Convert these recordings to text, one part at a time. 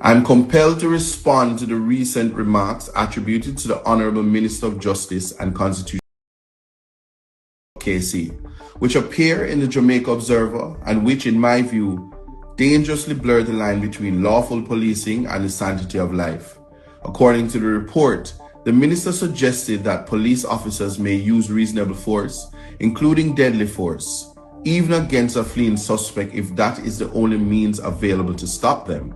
I'm compelled to respond to the recent remarks attributed to the Honorable Minister of Justice and Constitution, KC, which appear in the Jamaica Observer and which, in my view, dangerously blur the line between lawful policing and the sanctity of life. According to the report, the minister suggested that police officers may use reasonable force, including deadly force, even against a fleeing suspect if that is the only means available to stop them.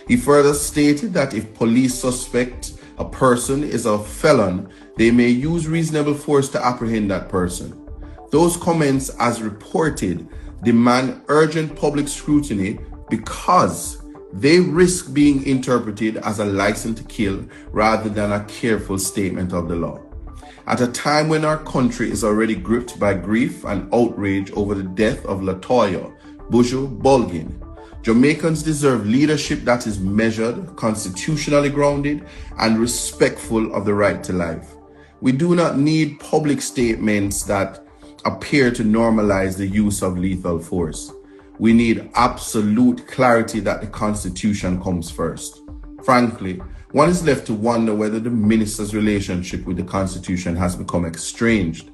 He further stated that if police suspect a person is a felon, they may use reasonable force to apprehend that person. Those comments, as reported, demand urgent public scrutiny because they risk being interpreted as a license to kill rather than a careful statement of the law. At a time when our country is already gripped by grief and outrage over the death of Latoya Buju Bolgin, Jamaicans deserve leadership that is measured, constitutionally grounded, and respectful of the right to life. We do not need public statements that appear to normalize the use of lethal force. We need absolute clarity that the Constitution comes first. Frankly, one is left to wonder whether the minister's relationship with the Constitution has become estranged.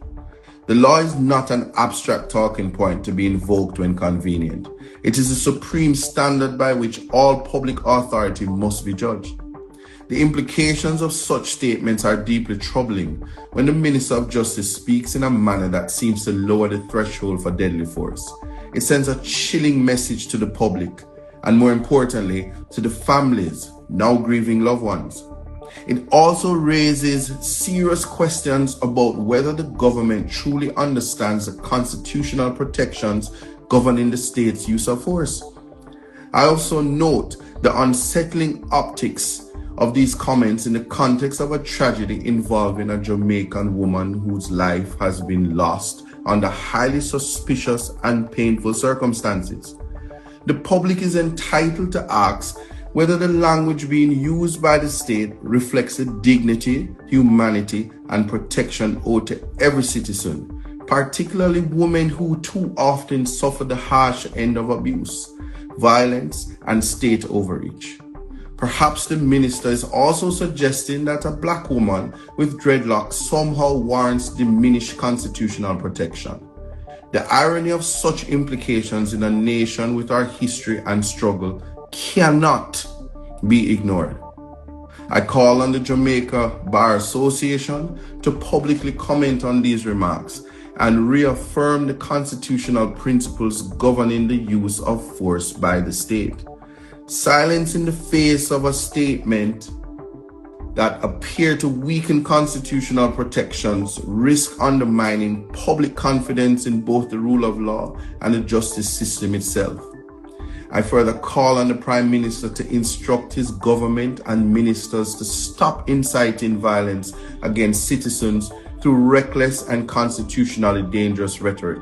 The law is not an abstract talking point to be invoked when convenient. It is a supreme standard by which all public authority must be judged. The implications of such statements are deeply troubling when the Minister of Justice speaks in a manner that seems to lower the threshold for deadly force. It sends a chilling message to the public and, more importantly, to the families now grieving loved ones. It also raises serious questions about whether the government truly understands the constitutional protections governing the state's use of force. I also note the unsettling optics of these comments in the context of a tragedy involving a Jamaican woman whose life has been lost under highly suspicious and painful circumstances. The public is entitled to ask whether the language being used by the state reflects the dignity, humanity, and protection owed to every citizen, particularly women who too often suffer the harsh end of abuse, violence, and state overreach. Perhaps the minister is also suggesting that a black woman with dreadlocks somehow warrants diminished constitutional protection. The irony of such implications in a nation with our history and struggle cannot be ignored. I call on the Jamaica Bar Association to publicly comment on these remarks and reaffirm the constitutional principles governing the use of force by the state. Silence in the face of a statement that appear to weaken constitutional protections risk undermining public confidence in both the rule of law and the justice system itself. I further call on the Prime Minister to instruct his government and ministers to stop inciting violence against citizens through reckless and constitutionally dangerous rhetoric.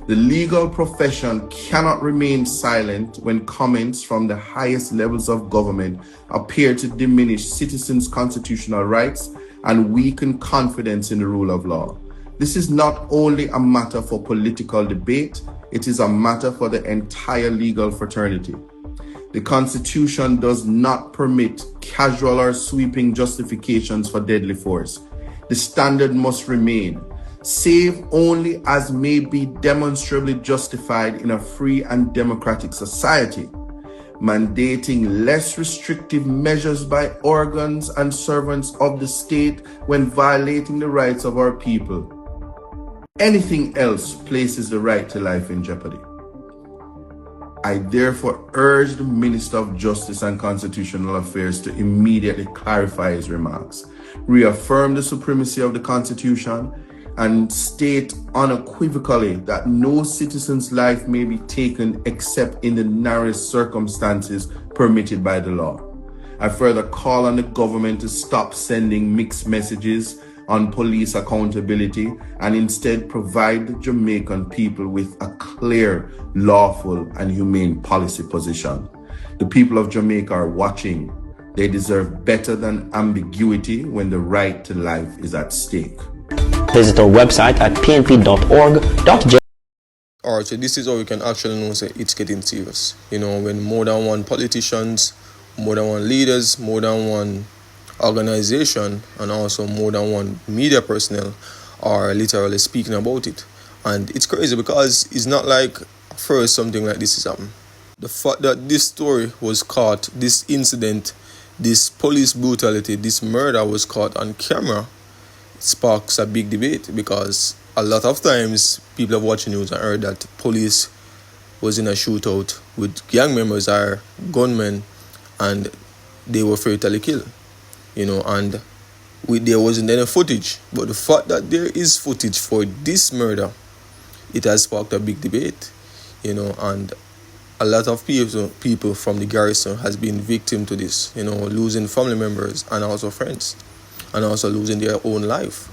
The legal profession cannot remain silent when comments from the highest levels of government appear to diminish citizens' constitutional rights and weaken confidence in the rule of law. This is not only a matter for political debate, it is a matter for the entire legal fraternity. The Constitution does not permit casual or sweeping justifications for deadly force. The standard must remain: save only as may be demonstrably justified in a free and democratic society. Mandating less restrictive measures by organs and servants of the state when violating the rights of our people. Anything else places the right to life in jeopardy. I therefore urge the Minister of Justice and Constitutional Affairs to immediately clarify his remarks, reaffirm the supremacy of the Constitution, and state unequivocally that no citizen's life may be taken except in the narrowest circumstances permitted by the law. I further call on the government to stop sending mixed messages on police accountability and instead provide the Jamaican people with a clear, lawful, and humane policy position. The people of Jamaica are watching. They deserve better than ambiguity when the right to life is at stake. Visit our website at pnp.org.j. Alright, so this is how we can actually know that it's getting serious. You know, when more than one politicians more than one leaders, more than one organization, and also more than one media personnel are literally speaking about it. And it's crazy because it's not like first something like this is happening. The fact that this story was caught, this incident, this police brutality, this murder was caught on camera, sparks a big debate, because a lot of times people have watched the news and heard that police was in a shootout with gang members or gunmen and they were fatally killed, and there wasn't any footage. But the fact that there is footage for this murder, it has sparked a big debate, and a lot of people from the garrison has been victim to this, losing family members and also friends, and also losing their own life,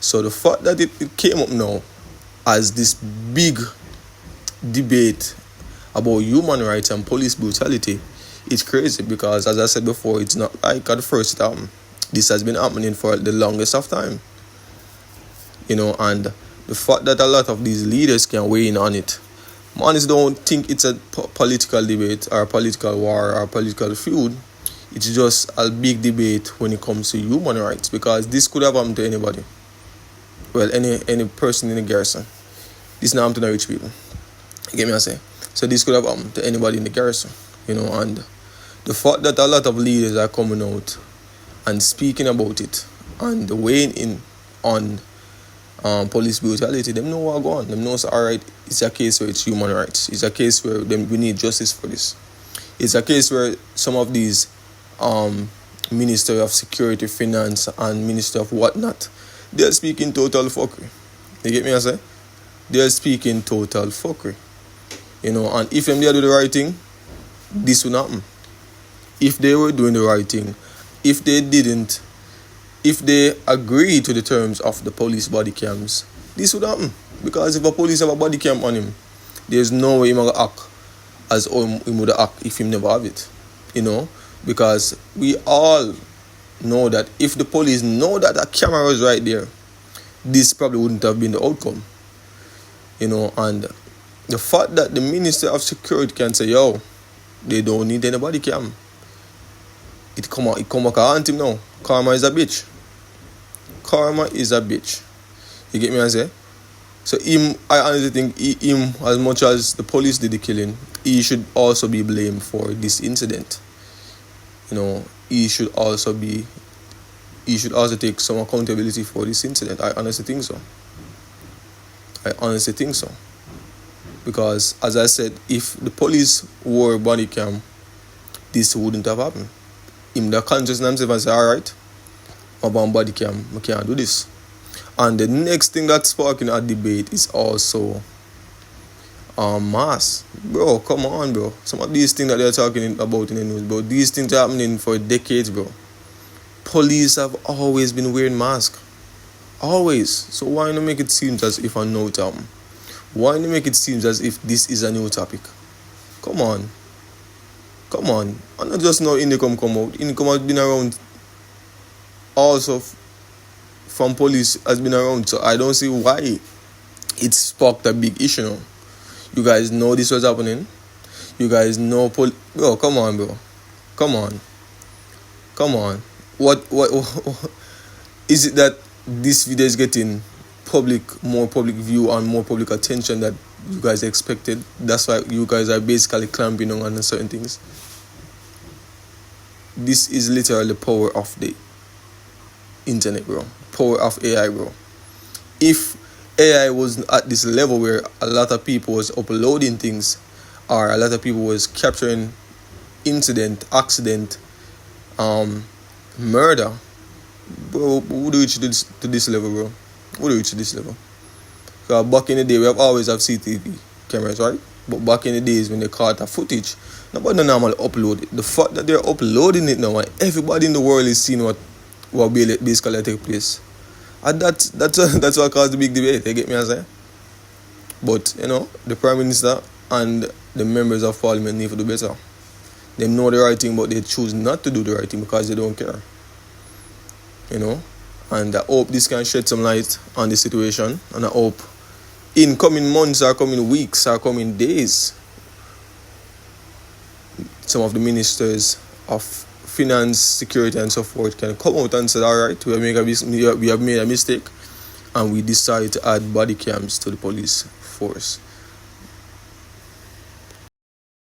So the fact that it came up now as this big debate about human rights and police brutality, it's crazy because, as I said before, it's not like at first this has been happening for the longest of time, and the fact that a lot of these leaders can weigh in on it. Honestly, don't think it's a political debate or a political war or a political feud. It's just a big debate when it comes to human rights, because this could have happened to anybody. Well, any person in the garrison. This not happened to the rich people. You get me I say? So this could have happened to anybody in the garrison, and the fact that a lot of leaders are coming out and speaking about it and weighing in on police brutality, them know what going on. Them know, alright, it's a case where it's human rights. It's a case where we need justice for this. It's a case where some of these Minister of Security, Finance, and Minister of whatnot, they're speaking total fuckery. You get me I say? They're speaking total fuckery. And if them they do the right thing, this would happen. If they were doing the right thing, if they agree to the terms of the police body cams, this would happen. Because if a police have a body cam on him, there's no way he will act as he would act if he never have it. Because we all know that if the police know that a camera was right there, this probably wouldn't have been the outcome. And the fact that the Minister of Security can say, yo, they don't need any body cam, it come back and him now. Karma is a bitch. Karma is a bitch. You get me I say? So I honestly think him, as much as the police did the killing, he should also be blamed for this incident. He should also take some accountability for this incident. I honestly think so. Because, as I said, if the police wore body cam, this wouldn't have happened. In the consciousness himself and say, alright, I'm on body cam, I can't do this. And the next thing that's sparking a debate is also mass. Bro, come on, bro. Some of these things that they're talking about in the news, bro, these things are happening for decades, bro. Police have always been wearing masks. Always. So why not make it seem as if I know it happen? Why not make it seem as if this is a new topic? Come on. And not just now Indicom come out. Indicom has been around also from police has been around. So I don't see why it sparked a big issue now. You guys know this was happening. You guys know bro, come on, bro. Come on. What is it that this video is getting more public view and more public attention that you guys expected? That's why you guys are basically clamping on certain things. This is literally the power of the internet, bro. Power of AI, bro. If AI was at this level where a lot of people was uploading things, or a lot of people was capturing incident, accident, murder, bro, would reach to this level, bro? Would reach to this level? Because back in the day, we have always have CCTV cameras, right? But back in the days when they caught a footage, nobody normally upload it. The fact that they're uploading it now, and everybody in the world is seeing what basically take place. And that's what caused the big debate. You get me, I say? But the Prime Minister and the members of Parliament need to do better. They know the right thing, but they choose not to do the right thing because they don't care. And I hope this can shed some light on the situation, and I hope in coming months or coming weeks or coming days, some of the ministers of finance, security, and so forth can come out and say, all right, we have made a mistake, and we decide to add body cams to the police force.